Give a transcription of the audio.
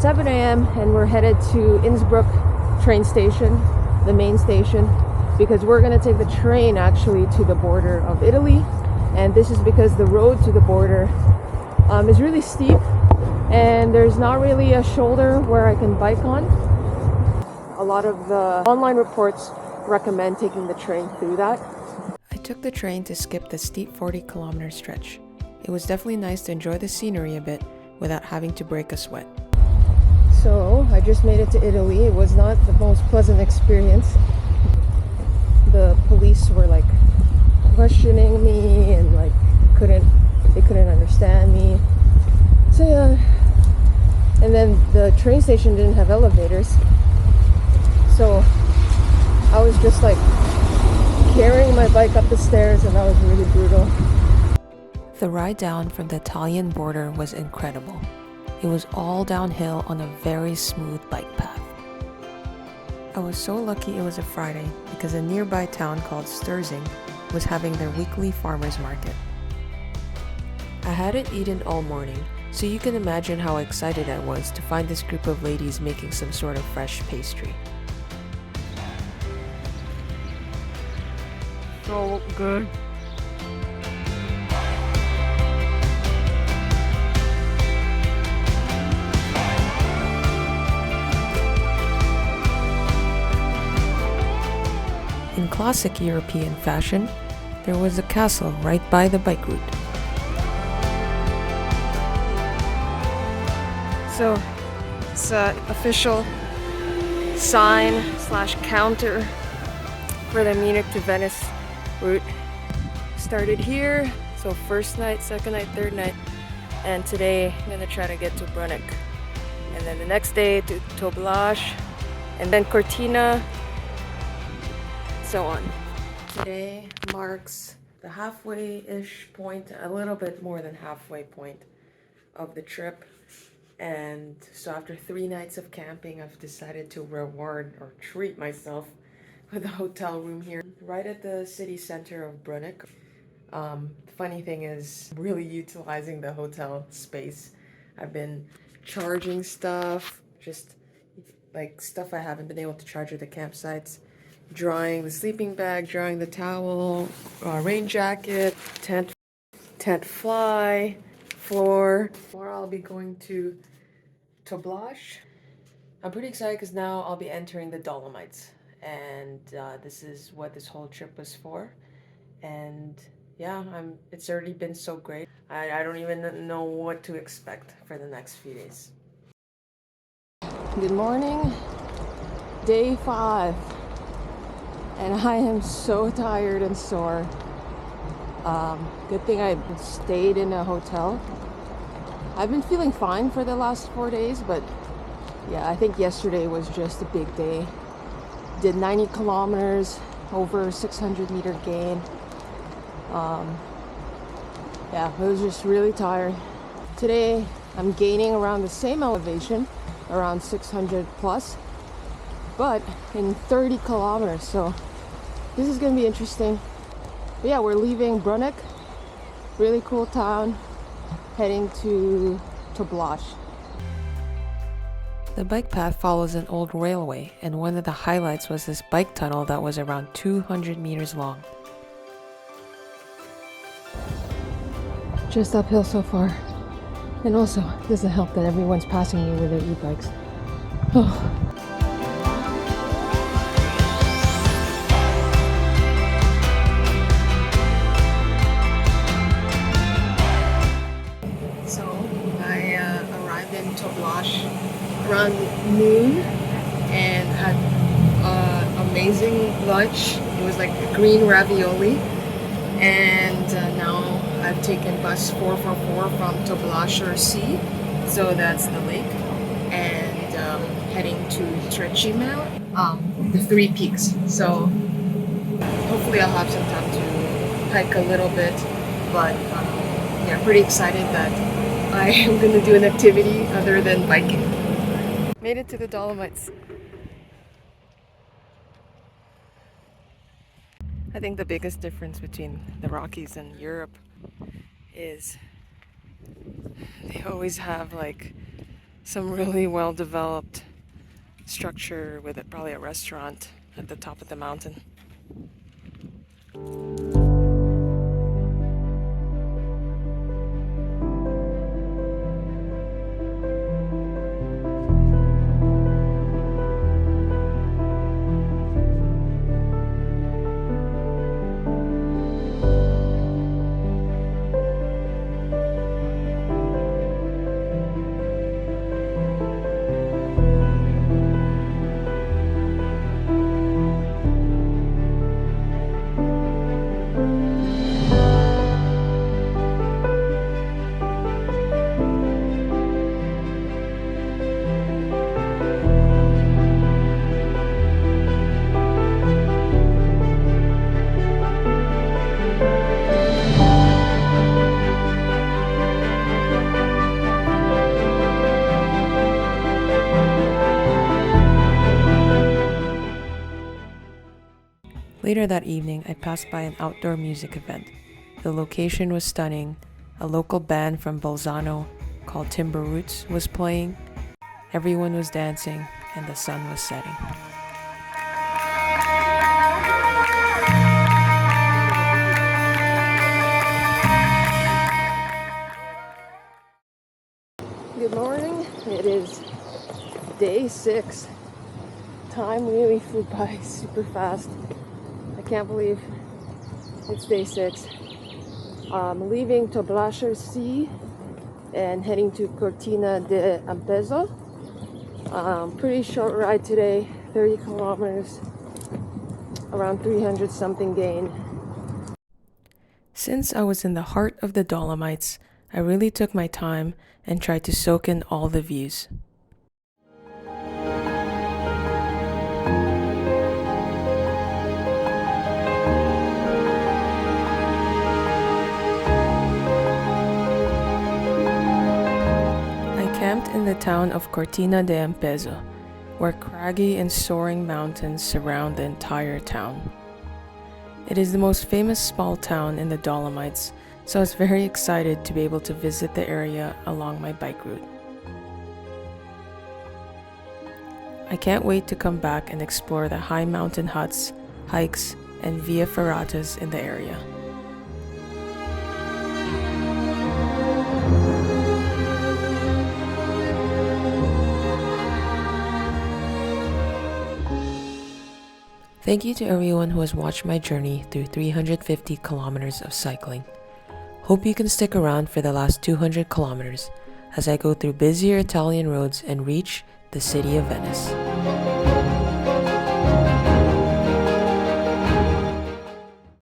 7 a.m. and we're headed to Innsbruck train station, the main station, because we're going to take the train actually to the border of Italy. And this is because the road to the border is really steep and there's not really a shoulder where I can bike on. A lot of the online reports recommend taking the train through that. I took the train to skip the steep 40-kilometer stretch. It was definitely nice to enjoy the scenery a bit without having to break a sweat. So I just made it to Italy. It was not the most pleasant experience. The police were like questioning me and like they couldn't understand me. So yeah. And then the train station didn't have elevators. So I was just like carrying my bike up the stairs and that was really brutal. The ride down from the Italian border was incredible. It was all downhill on a very smooth bike path. I was so lucky it was a Friday because a nearby town called Sturzing was having their weekly farmers market. I hadn't eaten all morning, so you can imagine how excited I was to find this group of ladies making some sort of fresh pastry. So good. In classic European fashion, there was a castle right by the bike route. So, it's an official sign/counter for the Munich to Venice route. Started here, so first night, second night, third night, and today I'm gonna try to get to Bruneck. And then the next day to Toblach, and then Cortina, so on. Today marks the halfway-ish point, a little bit more than halfway point of the trip. And so after 3 nights of camping, I've decided to reward or treat myself with a hotel room here, right at the city center of Bruneck. The funny thing is, I'm really utilizing the hotel space. I've been charging stuff, just like stuff I haven't been able to charge at the campsites. Drying the sleeping bag, drying the towel, rain jacket, tent fly, floor. Tomorrow I'll be going to Toblach. I'm pretty excited because now I'll be entering the Dolomites. And this is what this whole trip was for. And yeah, it's already been so great. I don't even know what to expect for the next few days. Good morning, day 5. And I am so tired and sore. Good thing I stayed in a hotel. I've been feeling fine for the last 4 days, but yeah, I think yesterday was just a big day. Did 90 kilometers, over 600-meter gain. Yeah, it was just really tired. Today, I'm gaining around the same elevation, around 600 plus, but in 30 kilometers, so this is going to be interesting. But yeah, we're leaving Bruneck, really cool town, heading to Toblach. The bike path follows an old railway, and one of the highlights was this bike tunnel that was around 200 meters long. Just uphill so far. And also, it doesn't help that everyone's passing me with their e-bikes. Oh. Around noon and had amazing lunch. It was like green ravioli, and now I've taken bus 444 from Toblach C, so that's the lake, and heading to Trecimel, the 3 peaks. So hopefully I'll have some time to hike a little bit, but yeah, pretty excited that I am going to do an activity other than biking. Made it to the Dolomites. I think the biggest difference between the Rockies and Europe is they always have like some really well developed structure with probably a restaurant at the top of the mountain. Later that evening, I passed by an outdoor music event. The location was stunning. A local band from Bolzano called Timber Roots was playing. Everyone was dancing, and the sun was setting. Good morning. It is day 6. Time really flew by super fast. I can't believe it's day 6. I'm leaving Toblach Sea and heading to Cortina de Ampezzo. Pretty short ride today, 30 kilometers, around 300 something gain. Since I was in the heart of the Dolomites, I really took my time and tried to soak in all the views. Camped in the town of Cortina de Ampezzo, where craggy and soaring mountains surround the entire town. It is the most famous small town in the Dolomites, so I was very excited to be able to visit the area along my bike route. I can't wait to come back and explore the high mountain huts, hikes, and via ferratas in the area. Thank you to everyone who has watched my journey through 350 kilometers of cycling. Hope you can stick around for the last 200 kilometers as I go through busier Italian roads and reach the city of Venice.